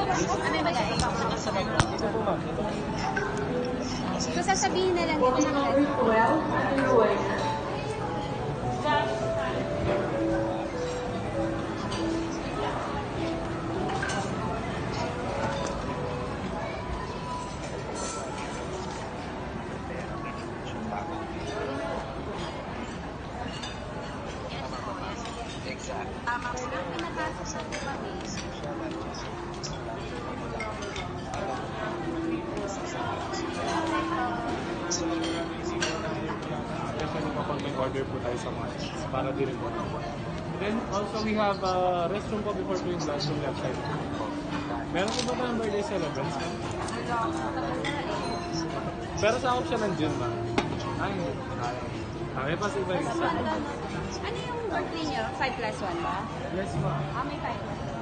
Ano yung bagay? Ito po ma'am. So, sasabihin na lang dito ng Exact. tama ko lang pinatapos sa base. Especially kapag may order po tayo sa mga para din po. Then also we have restroom po before doing lunch yung left side. Meron po ba tayong birthday celebrants? Pero sa option ng June ma'am. Ay, may pa si iba yung isa. Ano yung birthday niyo? 5+1 ba? Yes ma'am. May 5+1.